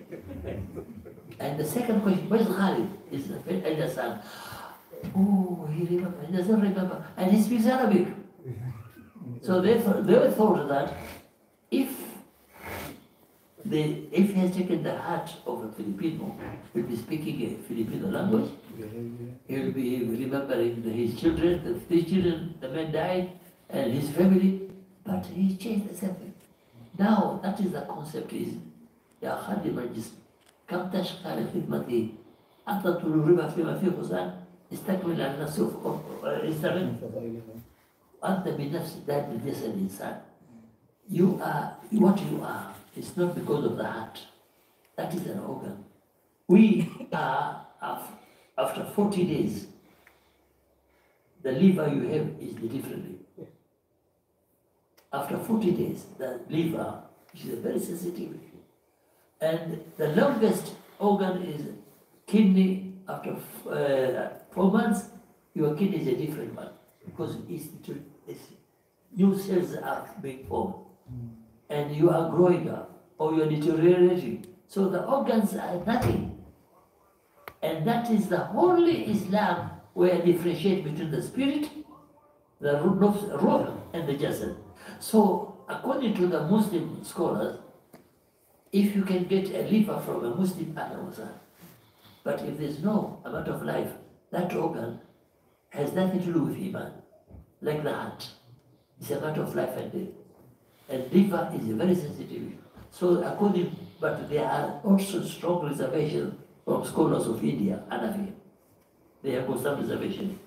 And the second question, where's Khalid? Is the elder son. Oh, he doesn't remember. And he speaks Arabic. So they thought that if he has taken the heart of a Filipino, he'll be speaking a Filipino language. He'll be remembering his children, the 3 children, the man died, and his family. But he changed the subject. Now, that is the concept is, Ya Khadim al-Jism, كم تشغل خدمتي أنت ترغب فيما فيه خزان استكمل النفس استغل أنت بنفس ذات الجسد الإنسان. You are what you are. It's not because of the heart. That is an organ. We are, after 40 days, the liver you have is differently. After 40 days, the liver, which is a very sensitive, and the longest organ is kidney. After 4 months, your kidney is a different one because it's new cells are being formed, and you are growing up or you are deteriorating. So the organs are nothing, and that is the only Islam where differentiate between the spirit, the ruh, and the jasad. So according to the Muslim scholars, if you can get a liver from a Muslim animal, but if there's no amount of life, that organ has nothing to do with Iman, like the heart. It's a matter of life and death. And liver is very sensitive. So but there are also strong reservations from scholars of India, Hanafi. They have got some reservation.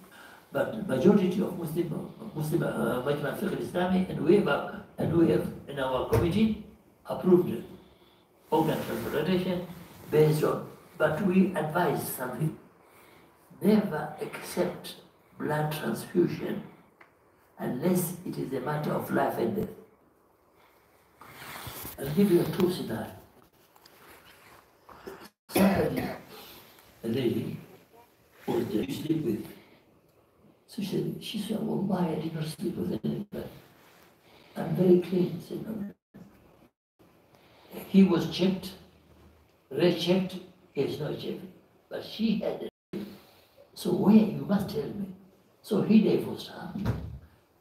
But majority of Muslim Majma Fiqh al-Islami, and we have in our committee approved organ transplantation based on, but we advise something. Never accept blood transfusion unless it is a matter of life and death. I'll give you a true scenario. Somebody, a lady, was there you sleep with. So she said, well, why I did not sleep with anybody? I'm very clean. Said, no. He was checked, rechecked, he has no HIV. But she had it. So where? You must tell me. So he divorced her.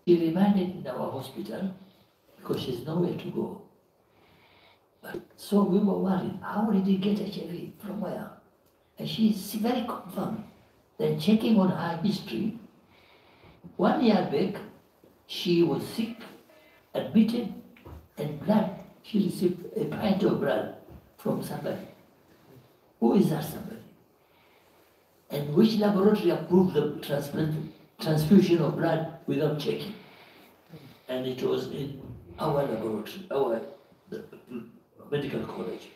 She remained in our hospital because she's nowhere to go. So we were worried, how did he get HIV? From where? And she's very confirmed. Then checking on her history, 1 year back, she was sick, admitted, and blood. She received a pint of blood from somebody. Who is that somebody? And which laboratory approved the transfusion of blood without checking? And it was in our laboratory, our medical college.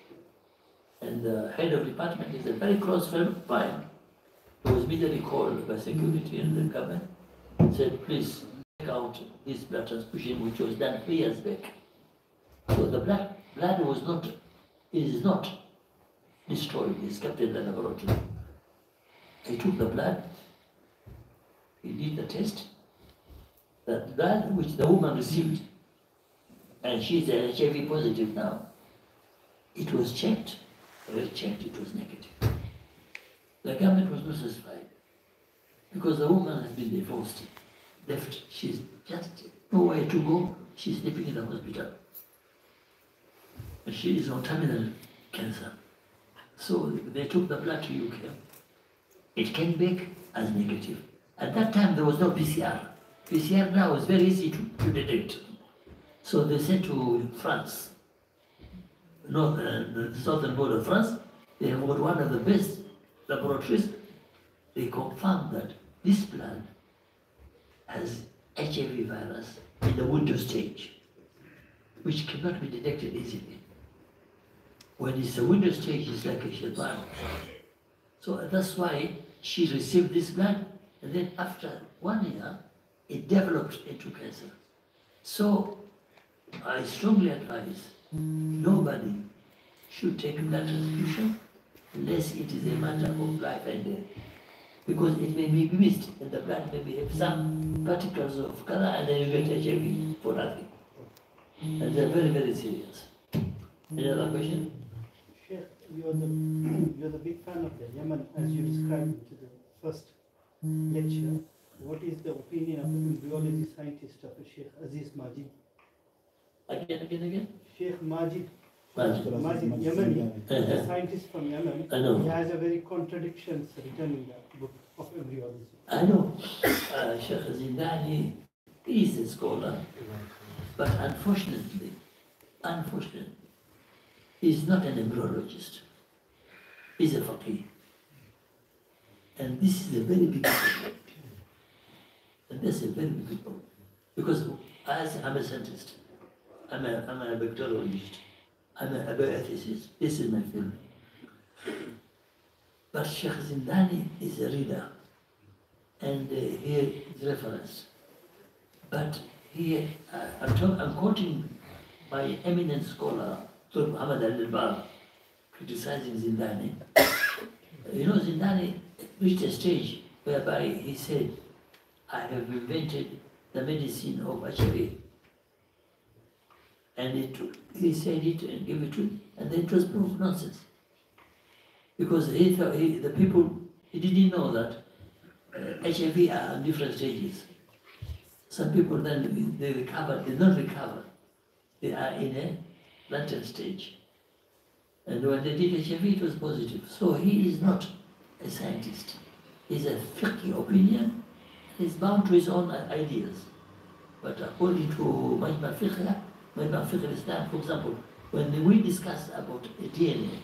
And the head of department is a very close friend of mine, who was immediately called by security and the government, said, please take out this blood transfusion, which was done 3 years back. So the blood is not destroyed, it's kept in the laboratory. He took the blood, he did the test, that blood which the woman received, and she's HIV positive now, it was checked, rechecked, it was negative. The government was not satisfied because the woman has been divorced, left, she's just nowhere to go, she's sleeping in the hospital. And she is on terminal cancer. So they took the blood to UK. It came back as negative. At that time there was no PCR. PCR now is very easy to detect. So they sent to France, the southern border of France. They have got one of the best laboratories. They confirmed that this blood has HIV virus in the window stage, which cannot be detected easily. When it's a window stage, it's like a shaitan. So that's why she received this blood, and then after 1 year, it developed into cancer. So I strongly advise nobody should take blood transfusion unless it is a matter of life and death. Because it may be missed, and the blood may have some particles of color, and then you get HIV for nothing. And they're very, very serious. Any other question? Sheikh, you're the big fan of the Yemen, as you described in the first lecture. What is the opinion of the embryology scientist of Sheikh Aziz Majid? Again? Sheikh Majid, Majid. Yemeni, a scientist from Yemen. I know. He has a very contradictions written in the book of embryology. I know. Sheikh Zindani is a scholar, but unfortunately, he's not an embryologist. He's a faqih. And this is a very big problem. And that's a very big problem. Because I'm a scientist, I'm a bacteriologist, I'm a bioethicist. This is my field. But Sheikh Zindani is a reader, and here is reference. But here, I'm quoting my eminent scholar, Dr. Muhammad al-Bar, criticizing Zindani. You know, Zindani reached a stage whereby he said, I have invented the medicine of HIV. And he said it and gave it to him, and then it was proved nonsense. Because he thought, he didn't know that HIV are on different stages. Some people then, they recover, they don't recover. They are in a latent stage. And when they did HIV, it was positive. So he is not a scientist. He's a fiqh opinion. He's bound to his own ideas. But according to Majma Fiqh al-Islam, for example, when we discuss about DNA,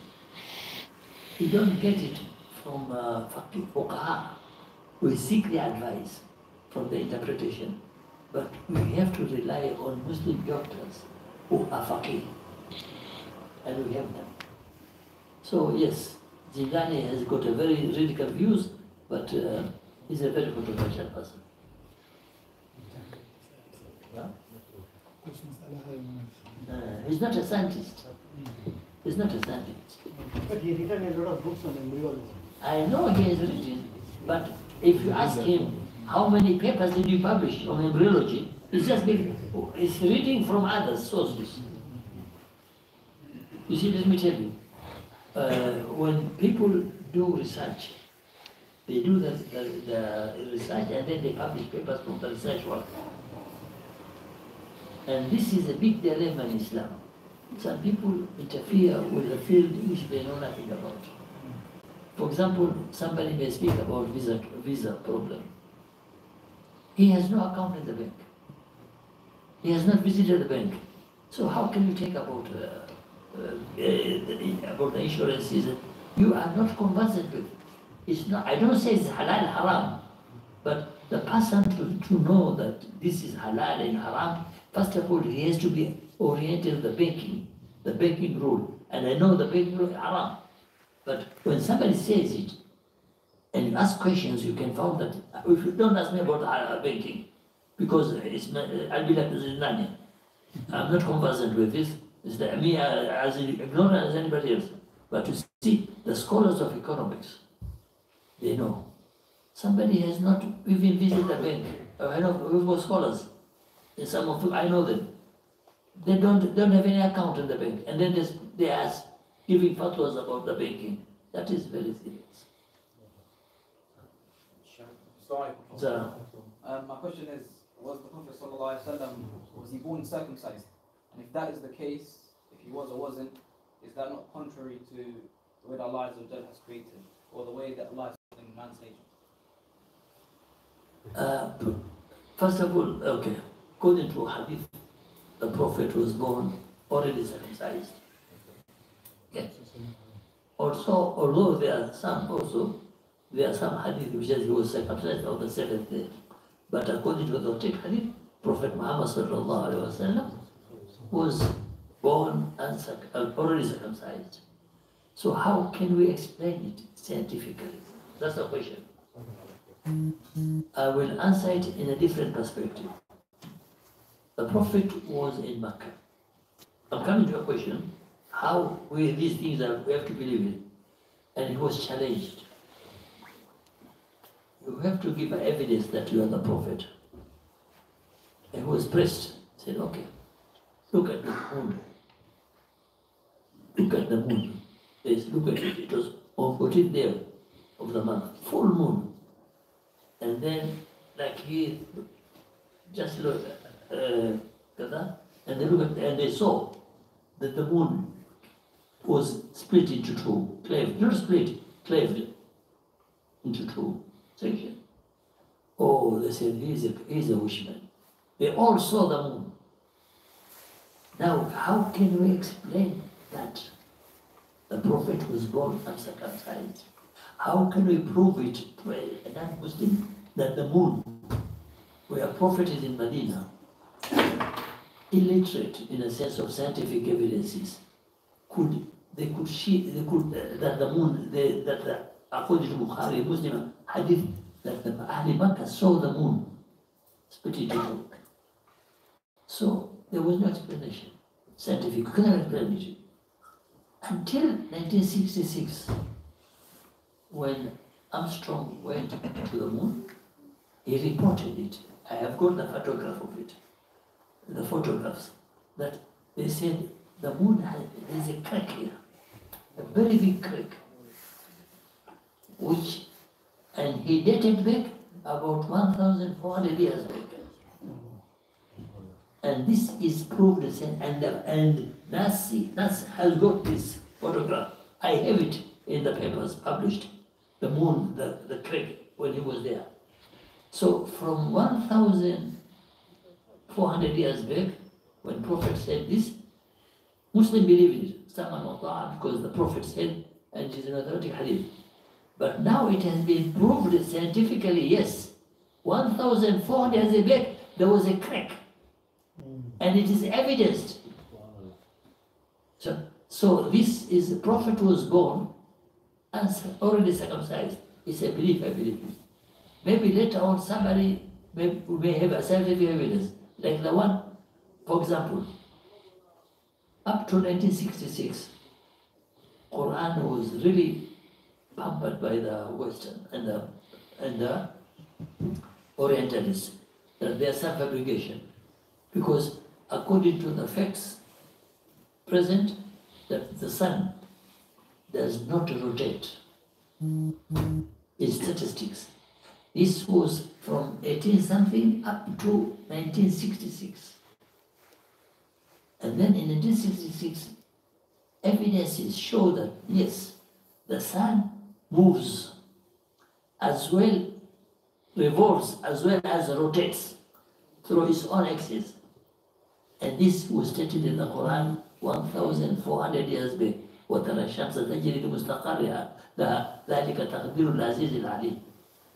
You don't get it from fuqaha. We seek the advice from the interpretation, but we have to rely on Muslim doctors who are faqih, and we have them. So yes, Zindani has got a very radical views, but he's a very controversial person. Yeah? He's not a scientist. He's not a scientist. But he written a lot of books on embryology. I know he has written, but if you ask him how many papers did you publish on embryology, he's reading from other sources. You see, let me tell you, when people do research, they do the research and then they publish papers from the research work. And this is a big dilemma in Islam. Some people interfere with the field which they know nothing about. For example, somebody may speak about visa problem. He has no account in the bank. He has not visited the bank. So how can you take about the insurances that you are not conversant with? It's not. I don't say it's halal haram, but the person to know that this is halal and haram, first of all, he has to be oriented in the banking rule. And I know the banking rule is haram. But when somebody says it, and you ask questions, you can find that, if you don't ask me about banking, because I'll be like Zindani. I'm not conversant with this. It's me as ignorant as anybody else. But you see, the scholars of economics, they know. Somebody has not even visited a bank. I know we've got scholars. Some of them, I know them. They don't have any account in the bank. And then they ask, giving fatwas about the banking. That is very serious. So, my question is, was the Prophet ﷺ, was he born circumcised? And if that is the case, if he was or wasn't, is that not contrary to the way that Allah has created, or the way that Allah is in man's nature? First of all, okay, according to Hadith, the Prophet was born already circumcised. Yes. Also, although there are some hadith which says he was circumcised on the seventh day. But according to the authentic hadith, Prophet Muhammad sallallahu alaihi wasallam was born and already circumcised. So how can we explain it scientifically? That's the question. I will answer it in a different perspective. The Prophet was in Mecca. I'm coming to a question, how these things we have to believe in. And he was challenged. You have to give evidence that you are the Prophet. And he was pressed. Said, okay, look at the moon. Look at the moon. Yes, look at it. It was on 14th day of the month, full moon. And then, like he just looked at that, and they saw that the moon was split into two, claved, not split, claved into two sections. Oh, they said, he's a wishman. They all saw the moon. Now, how can we explain that the Prophet was born uncircumcised? How can we prove it to a non-Muslim that the moon, where a prophet is in Medina, illiterate in a sense of scientific evidences, that the moon, according to Bukhari, Muslim hadith, that the Ahl Makkah saw the moon split into two. So there was no explanation, scientific, you cannot explain it. Until 1966, when Armstrong went to the moon, he reported it. I have got the photograph of it, the photographs, that they said the moon there's a crack here, a very big crack, and he dated back about 1,400 years back. And this is proved, and NASA has got this photograph. I have it in the papers published, the moon, the crack, when he was there. So from 1,400 years back, when Prophet said this, Muslims believe it, because the Prophet said, and it is an authentic hadith. But now it has been proved scientifically, yes. 1,400 years back, there was a crack. And it is evidenced. So this is, the Prophet was born and already circumcised. It's a belief, I believe. Maybe later on somebody may have a scientific evidence, like the one, for example, up to 1966, Quran was really pampered by the Western and the Orientalists. There's some fabrication, because according to the facts present, that the sun does not rotate in statistics. This was from 18 something up to 1966. And then in 1966, evidences show that yes, the sun moves as well, revolves as well as rotates through its own axis. And this was stated in the Quran 1,400 years back. وَتَرَى الشَّمْسَ تَجْرِي لِمُسْتَقَرِّهَا ذَلِكَ تَقْدِيرُ الْعَزِيزِ الْعَلِيمِ.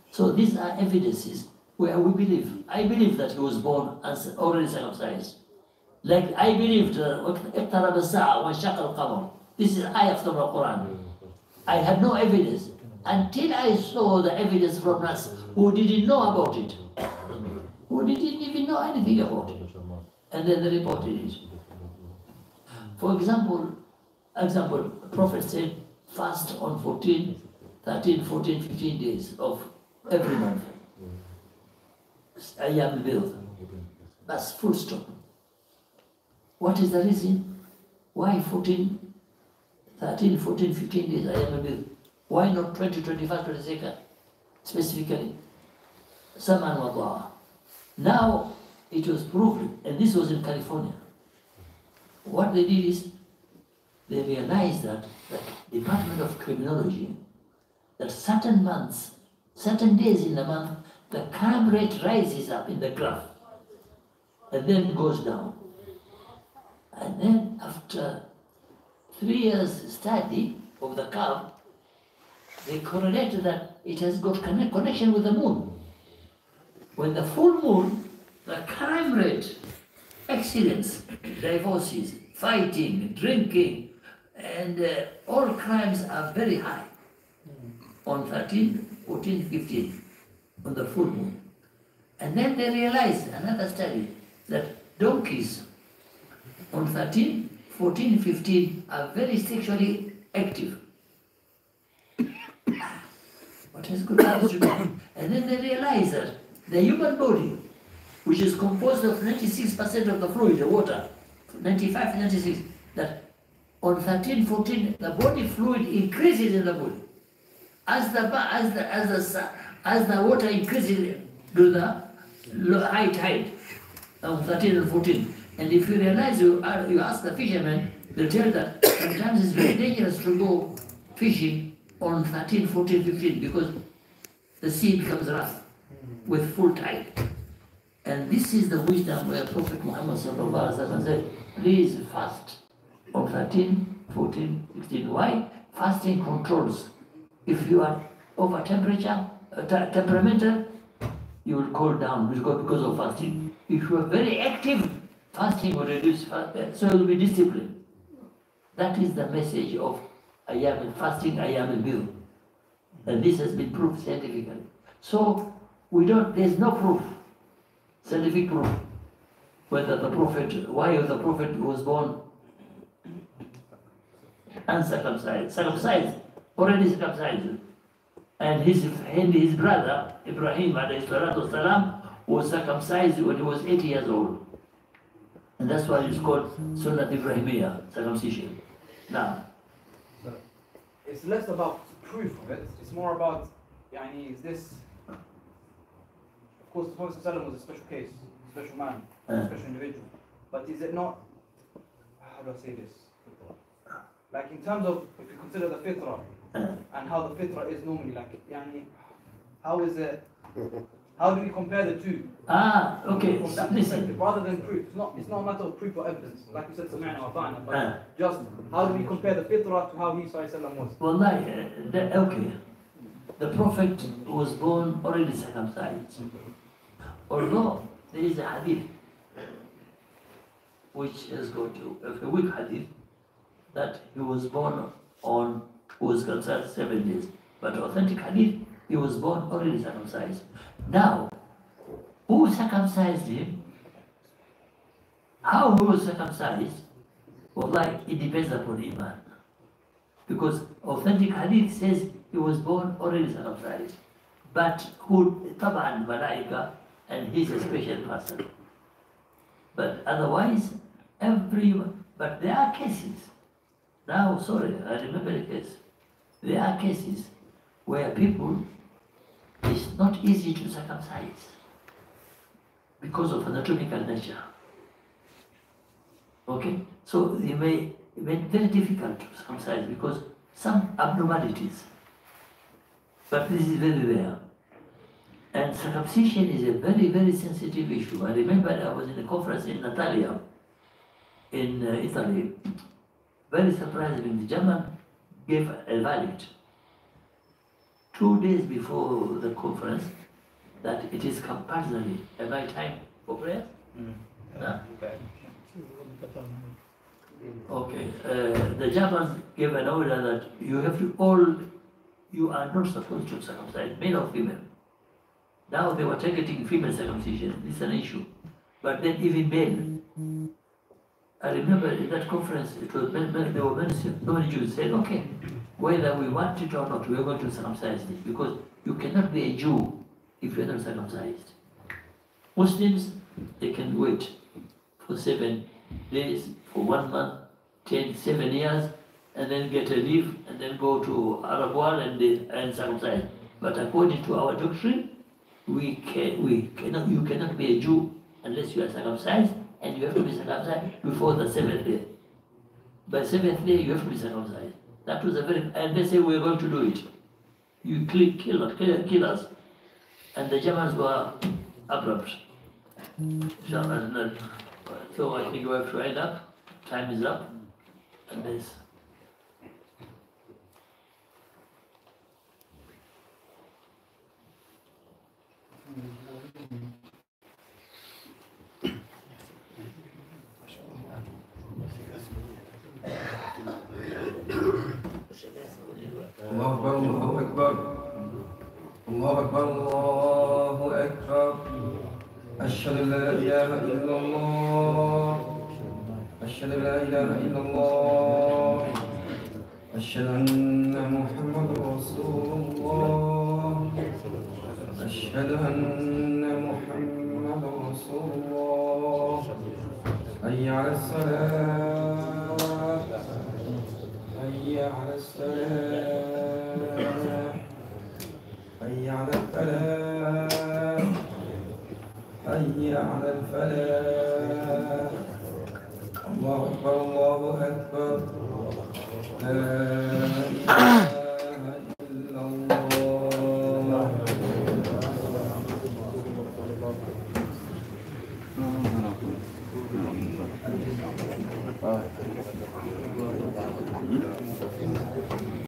So these are evidences where we believe. I believe that he was born as already circumcised. Like I believed, اقترب الساعة وانشق القمر. This is ayah from the Quran. I had no evidence until I saw the evidence from us who didn't know about it, who didn't even know anything about it, and then they reported it. For example, the Prophet said, fast on 14, 13, 14, 15 days of every month. Ayyam al-Bid. That's full stop. What is the reason? Why 14, 13, 14, 15 days Ayyam al-Bid? Why not 20, 21, 22nd? Specifically, Saman wa Ta'a. Now it was proved, and this was in California. What they did is, they realized that the Department of Criminology, that certain months, certain days in the month, the crime rate rises up in the graph, and then goes down. And then after 3 years study of the curve, they correlated that it has got connection with the moon. When the full moon, the crime rate, accidents, divorces, fighting, drinking, and all crimes are very high on 13, 14, 15, on the full moon. And then they realized, another study, that donkeys on 13, 14, 15 are very sexually active. What has good eyes to do? And then they realized that the human body, which is composed of 96% of the fluid, the water, 95, 96, that on 13, 14, the body fluid increases in the body. As the water increases to the high tide on 13 and 14. And if you realize, you ask the fishermen, they'll tell that sometimes it's very dangerous to go fishing on 13, 14, 15 because the sea becomes rough with full tide. And this is the wisdom where Prophet Muhammad said, please fast on 13, 14, 16. Why? Fasting controls. If you are over temperamental, you will cool down because of fasting. If you are very active, fasting will reduce, so you will be disciplined. That is the message of fasting, Ayyam al-Bid. And this has been proved scientifically. So there's no proof, scientific proof, why the Prophet was born uncircumcised, already circumcised. And his brother, Ibrahim والسلام, was circumcised when he was 80 years old. And that's why it's called Sunnat Ibrahimiyya, circumcision. Now, it's less about proof of it, it's more about, is this, of course the Prophet ﷺ was a special case, special man, special individual, but is it not, how do I say this? Like in terms of, if you consider the fitrah, and how the fitrah is normally, how How do we compare the two? Okay, From that listen. perspective, rather than proof. It's not a matter of proof or evidence. Like you said, Sama'na wa ta'na, but just how do we compare the fitrah to how he was? Wallahi, okay. The Prophet was born already circumcised. Although there is a hadith which has got a weak hadith that he was born on, who was circumcised 7 days. But authentic hadith, he was born already circumcised. Now, who circumcised him? How he was circumcised? Wallahi, it depends upon Iman. Because authentic hadith says he was born already circumcised. But who, Taban, Malaika, and he's a special person. But otherwise, but there are cases. Now, sorry, I remember a case. There are cases where people, it's not easy to circumcise because of anatomical nature. Okay? So it may be very difficult to circumcise because some abnormalities. But this is very rare. And circumcision is a very, very sensitive issue. I remember I was in a conference in Natalia, in Italy. Very surprisingly, the German gave a verdict 2 days before the conference that it is compulsory. Am I time for prayer? No? Okay. The Germans gave an order that you have to you are not supposed to circumcise, male or female. Now they were targeting female circumcision. This is an issue. But then even male. I remember in that conference, there were many Jews said, okay, whether we want it or not, we are going to circumcise it because you cannot be a Jew if you are not circumcised. Muslims, they can wait for 7 days, for 1 month, 7 years, and then get a leave, and then go to Arab world and circumcise. But according to our doctrine, you cannot be a Jew unless you are circumcised, and you have to be circumcised before the 7th day. By 7th day, you have to be circumcised. That was and they say we're going to do it. You kill us. And the Germans were abrupt. So I think we have to end up. Time is up. And this. الله أكبر الله أكبر الله أكبر الله أكبر أشهد أن لا إله إلا الله أشهد أن لا إله إلا الله أشهد أن محمد رسول الله أشهد أن محمد رسول الله حي على الصلاة حي على السلام حي على الفلاح حي على الفلاح الله أكبر الله أكبر لا إله إلا الله